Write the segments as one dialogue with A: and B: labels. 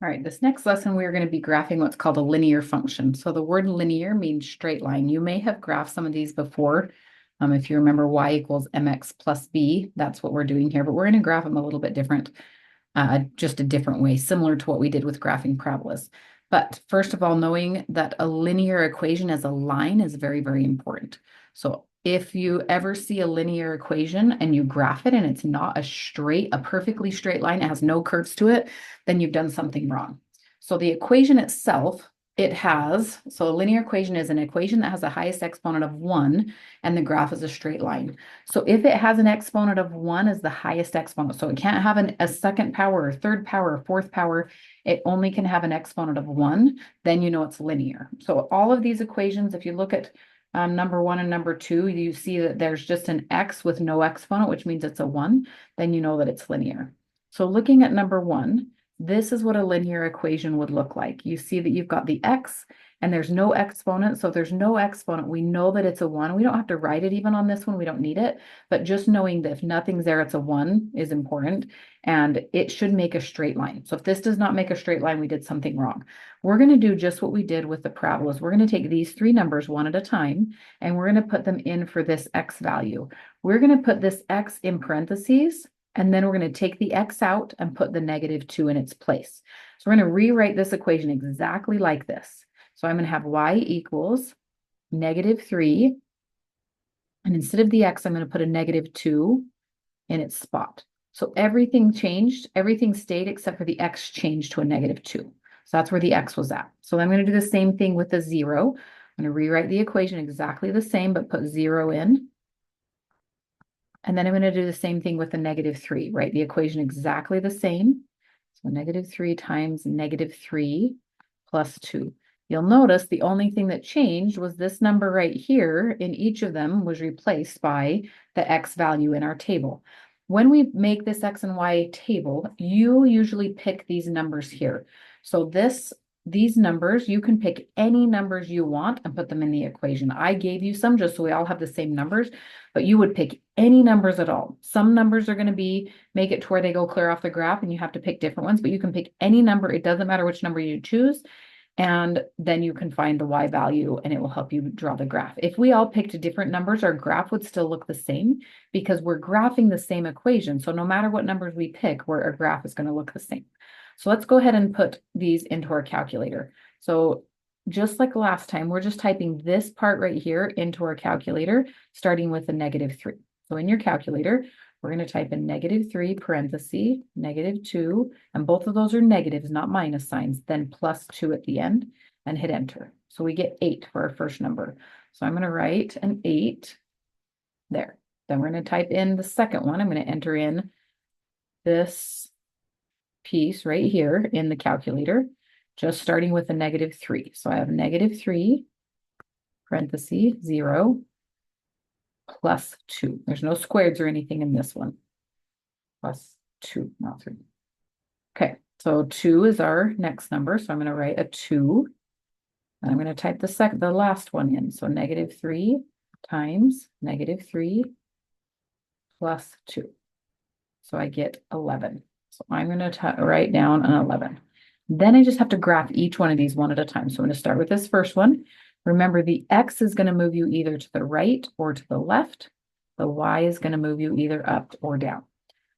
A: All right, this next lesson, we are going to be graphing what's called a linear function. So the word linear means straight line. You may have graphed some of these before. If you remember y equals mx plus b, that's what we're doing here, but we're going to graph them a little bit different, just a different way, similar to what we did with graphing parabolas. But first of all, knowing that a linear equation as a line is very, very important. So if you ever see a linear equation and you graph it and it's not a perfectly straight line, it has no curves to it, then you've done something wrong. So the equation itself, so a linear equation is an equation that has the highest exponent of 1 and the graph is a straight line. So if it has an exponent of 1 as the highest exponent, so it can't have a second power or third power or fourth power, it only can have an exponent of 1, then you know it's linear. So all of these equations, if you look at number 1 and number 2, you see that there's just an x with no exponent, which means it's a 1, then you know that it's linear. So looking at number 1, this is what a linear equation would look like. You see that you've got the x and there's no exponent. So if there's no exponent, we know that it's a 1. We don't have to write it even on this one. We don't need it. But just knowing that if nothing's there, it's a 1 is important. And it should make a straight line. So if this does not make a straight line, we did something wrong. We're going to do just what we did with the parabolas. We're going to take these three numbers one at a time, and we're going to put them in for this x value. We're going to put this x in parentheses, and then we're going to take the x out and put the -2 in its place. So we're going to rewrite this equation exactly like this. So I'm going to have y equals -3. And instead of the x, I'm going to put a -2 in its spot. So everything changed, everything stayed except for the x changed to a -2. So that's where the x was at. So I'm going to do the same thing with the 0. I'm going to rewrite the equation exactly the same, but put 0 in. And then I'm going to do the same thing with the -3, right? The equation exactly the same. So -3 times -3 plus 2. You'll notice the only thing that changed was this number right here in each of them was replaced by the x value in our table. When we make this x and y table, you usually pick these numbers here. So these numbers, you can pick any numbers you want and put them in the equation. I gave you some just so we all have the same numbers, but you would pick any numbers at all. Some numbers are going to make it to where they go clear off the graph and you have to pick different ones, but you can pick any number. It doesn't matter which number you choose. And then you can find the y value and it will help you draw the graph. If we all picked different numbers, our graph would still look the same because we're graphing the same equation. So no matter what numbers we pick, our graph is going to look the same. So let's go ahead and put these into our calculator. So just like last time, we're just typing this part right here into our calculator, starting with a -3. So in your calculator, we're going to type in -3 parenthesis, -2, and both of those are negatives, not minus signs, then +2 at the end, and hit enter. So we get 8 for our first number. So I'm going to write an 8 there. Then we're going to type in the second one. I'm going to enter in this piece right here in the calculator, just starting with a -3. So I have -3 parenthesis 0 plus 2. There's no squares or anything in this one. Plus 2, not 3. Okay, so 2 is our next number. So I'm going to write a 2. And I'm going to type the last one in. So -3 times -3 plus 2. So I get 11. So I'm going to write down an 11. Then I just have to graph each one of these one at a time. So I'm going to start with this first one. Remember, the x is going to move you either to the right or to the left. The y is going to move you either up or down.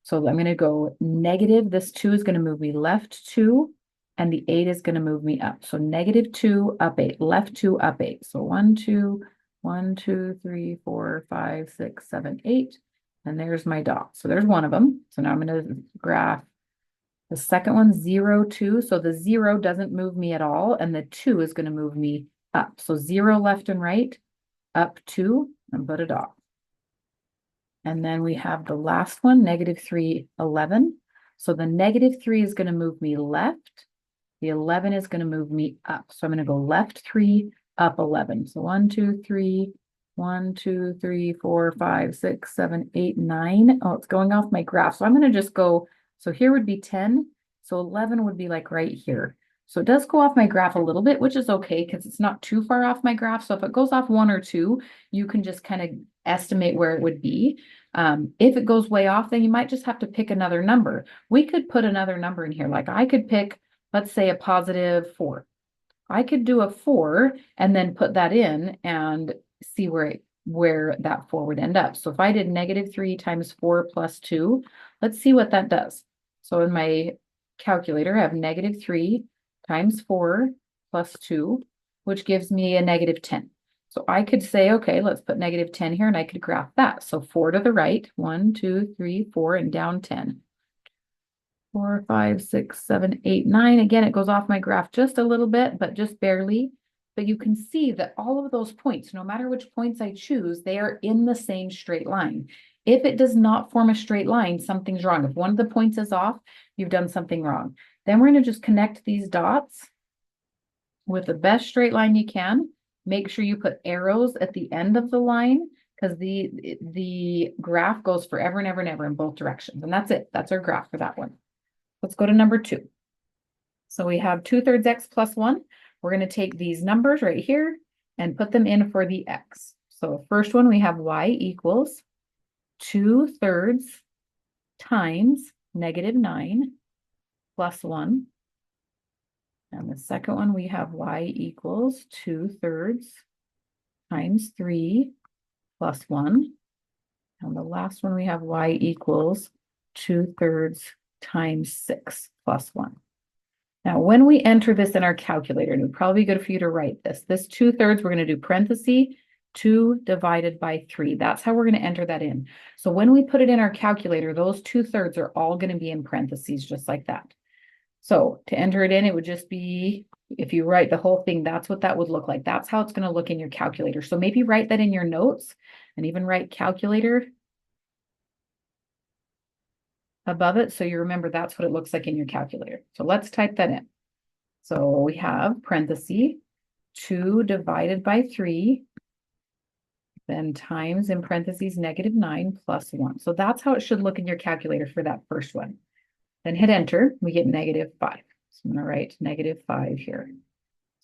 A: So I'm going to go negative. This 2 is going to move me left 2, and the 8 is going to move me up. So -2, up 8, left 2, up 8. So 1, 2, 1, 2, 3, 4, 5, 6, 7, 8. And there's my dot. So there's one of them. So now I'm going to graph the second one, 0, 2. So the 0 doesn't move me at all, and the 2 is going to move me up. So 0 left and right, up 2, and put a dot. And then we have the last one, -3, 11. So the -3 is going to move me left. The 11 is going to move me up. So I'm going to go left 3, up 11. So 1, 2, 3, 1, 2, 3, 4, 5, 6, 7, 8, 9. Oh, it's going off my graph. So I'm going to just go, so here would be 10. So 11 would be like right here. So it does go off my graph a little bit, which is okay because it's not too far off my graph. So if it goes off 1 or 2, you can just kind of estimate where it would be. If it goes way off, then you might just have to pick another number. We could put another number in here. Like I could pick let's say a positive 4. I could do a 4 and then put that in and see where that 4 would end up. So if I did -3 times 4 plus 2, let's see what that does. So in my calculator, I have -3 times 4 plus 2, which gives me a -10. So I could say, okay, let's put -10 here, and I could graph that. So 4 to the right, 1, 2, 3, 4, and down 10. 4, 5, 6, 7, 8, 9. Again, it goes off my graph just a little bit, but just barely. But you can see that all of those points, no matter which points I choose, they are in the same straight line. If it does not form a straight line, something's wrong. If one of the points is off, you've done something wrong. Then we're going to just connect these dots with the best straight line you can. Make sure you put arrows at the end of the line because the graph goes forever and ever and ever in both directions. And that's it. That's our graph for that one. Let's go to number 2. So we have 2/3 x plus 1. We're going to take these numbers right here and put them in for the x. So first one, we have y equals 2/3 times -9 plus 1. And the second one, we have y equals 2/3 times 3 plus 1. And the last one, we have y equals 2/3 times 6 plus 1. Now, when we enter this in our calculator, and it would probably be good for you to write this 2/3, we're going to do parenthesis 2 divided by 3. That's how we're going to enter that in. So when we put it in our calculator, those 2/3 are all going to be in parentheses just like that. So to enter it in, it would just be, if you write the whole thing, that's what that would look like. That's how it's going to look in your calculator. So maybe write that in your notes and even write calculator above it so you remember that's what it looks like in your calculator. So let's type that in. So we have parenthesis 2 divided by 3, then times in parentheses -9 plus 1. So that's how it should look in your calculator for that first one. Then hit enter, we get -5. So I'm going to write -5 here.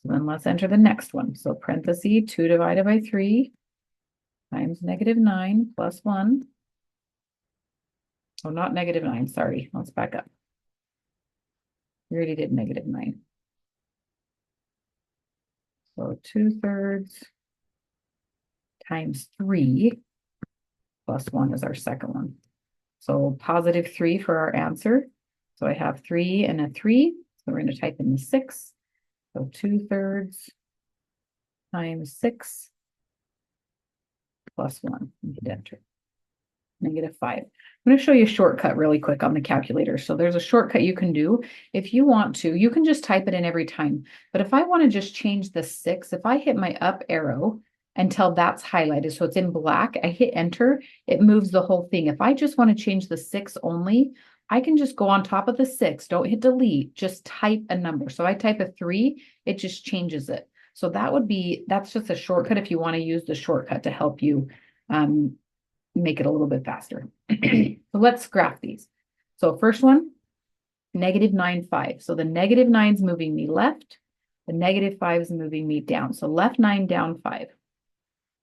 A: So then let's enter the next one. So parenthesis 2 divided by 3 times -9 plus 1. Oh, not -9, sorry. Let's back up. We already did -9. So 2/3 times 3 plus 1 is our second one. So +3 for our answer. So I have 3 and a 3. So we're going to type in the 6. So 2/3 times 6 plus 1. And hit enter. -5. I'm going to show you a shortcut really quick on the calculator. So there's a shortcut you can do. If you want to, you can just type it in every time. But if I want to just change the 6, if I hit my up arrow until that's highlighted, so it's in black, I hit enter, it moves the whole thing. If I just want to change the 6 only, I can just go on top of the 6. Don't hit delete, just type a number. So I type a 3, it just changes it. So that's just a shortcut if you want to use the shortcut to help you make it a little bit faster. So let's graph these. So first one, -9, 5. So the -9 is moving me left. The -5 is moving me down. So left 9, down 5.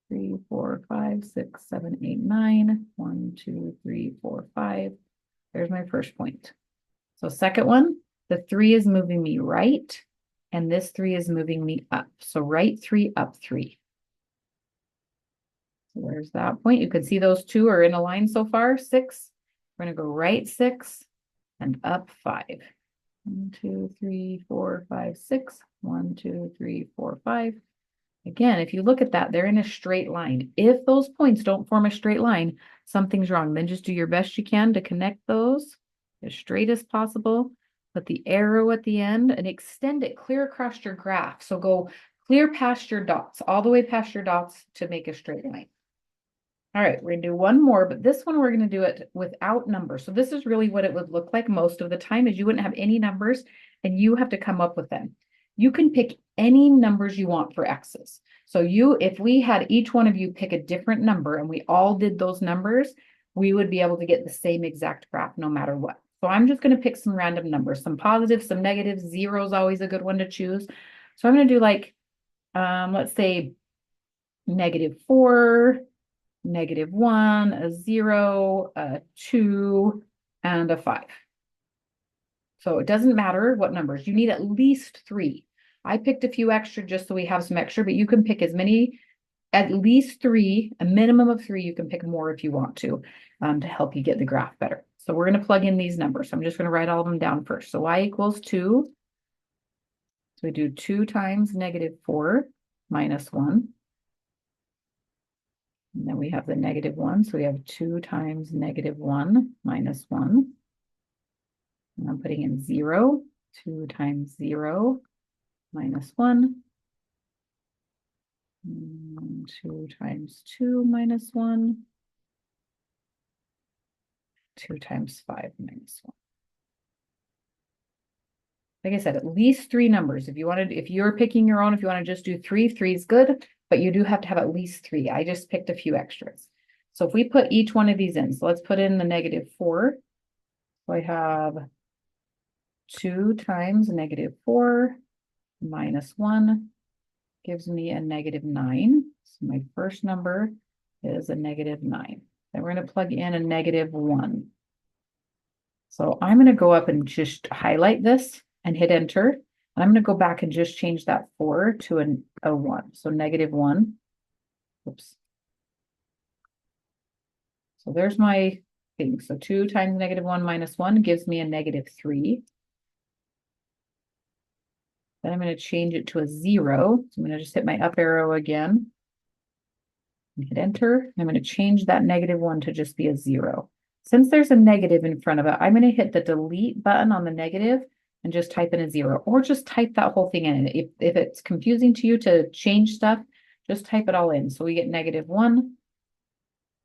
A: 3, 4, 5, 6, 7, 8, 9. 1, 2, 3, 4, 5. There's my first point. So second one, the 3 is moving me right, and this 3 is moving me up. So right 3, up 3. So there's that point. You can see those two are in a line so far. 6. We're going to go right 6 and up 5. 1, 2, 3, 4, 5, 6. 1, 2, 3, 4, 5. Again, if you look at that, they're in a straight line. If those points don't form a straight line, something's wrong. Then just do your best you can to connect those as straight as possible. Put the arrow at the end and extend it clear across your graph. So go clear past your dots, all the way past your dots to make a straight line. All right, we're gonna do one more, but this one we're gonna do it without numbers. So this is really what it would look like most of the time is you wouldn't have any numbers and you have to come up with them. You can pick any numbers you want for x's. So if we had each one of you pick a different number and we all did those numbers, we would be able to get the same exact graph no matter what. So I'm just gonna pick some random numbers, some positives, some negatives. 0 is always a good one to choose. So I'm gonna do like, let's say -4, -1, a 0, a 2, and a 5. So it doesn't matter what numbers, you need at least 3. I picked a few extra just so we have some extra, but you can pick as many, at least 3, a minimum of 3. You can pick more if you want to help you get the graph better. So we're going to plug in these numbers. So I'm just going to write all of them down first. So y equals 2. So we do 2 times -4 minus 1. And then we have the -1. So we have 2 times -1 minus 1. And I'm putting in 0. 2 times 0 minus 1. 2 times 2 minus 1. 2 times 5 minus 1. Like I said, at least 3 numbers. If you're picking your own, if you want to just do 3, 3 is good, but you do have to have at least 3. I just picked a few extras. So if we put each one of these in, so let's put in the -4. So I have 2 times -4 minus 1 gives me a -9. So my first number is a -9. Then we're going to plug in a -1. So I'm going to go up and just highlight this and hit enter. And I'm going to go back and just change that 4 to a 1. So -1. Oops. So there's my thing. So 2 times -1 minus 1 gives me a -3. Then I'm going to change it to a 0. So I'm going to just hit my up arrow again and hit enter. I'm going to change that -1 to just be a 0. Since there's a negative in front of it, I'm going to hit the delete button on the negative and just type in a 0, or just type that whole thing in. If it's confusing to you to change stuff, just type it all in. So we get -1,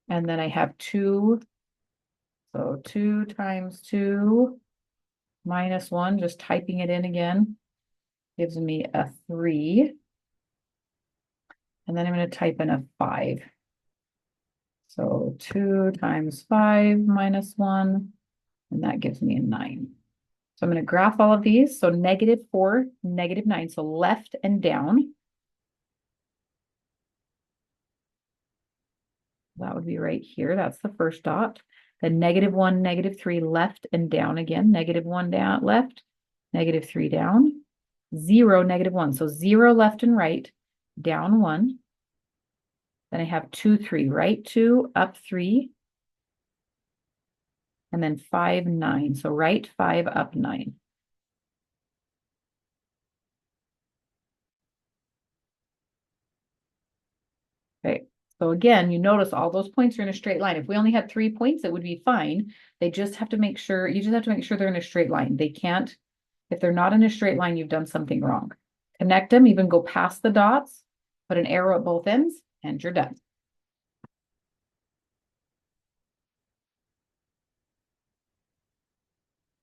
A: and then I have 2. So 2 times 2 minus 1, just typing it in again, gives me a 3. And then I'm going to type in a 5. So 2 times 5 minus 1, and that gives me a 9. So I'm going to graph all of these. So -4, -9, so left and down. That would be right here. That's the first dot. Then -1, -3, left and down again. -1 down, left, -3 down, 0, -1. So 0 left and right, down 1. Then I have 2, 3, right 2, up 3. And then 5, 9. So right 5, up 9. Okay. So again, you notice all those points are in a straight line. If we only had 3 points, it would be fine. They just have to make sure, you just have to make sure they're in a straight line. They can't, if they're not in a straight line, you've done something wrong. Connect them, even go past the dots, put an arrow at both ends, and you're done.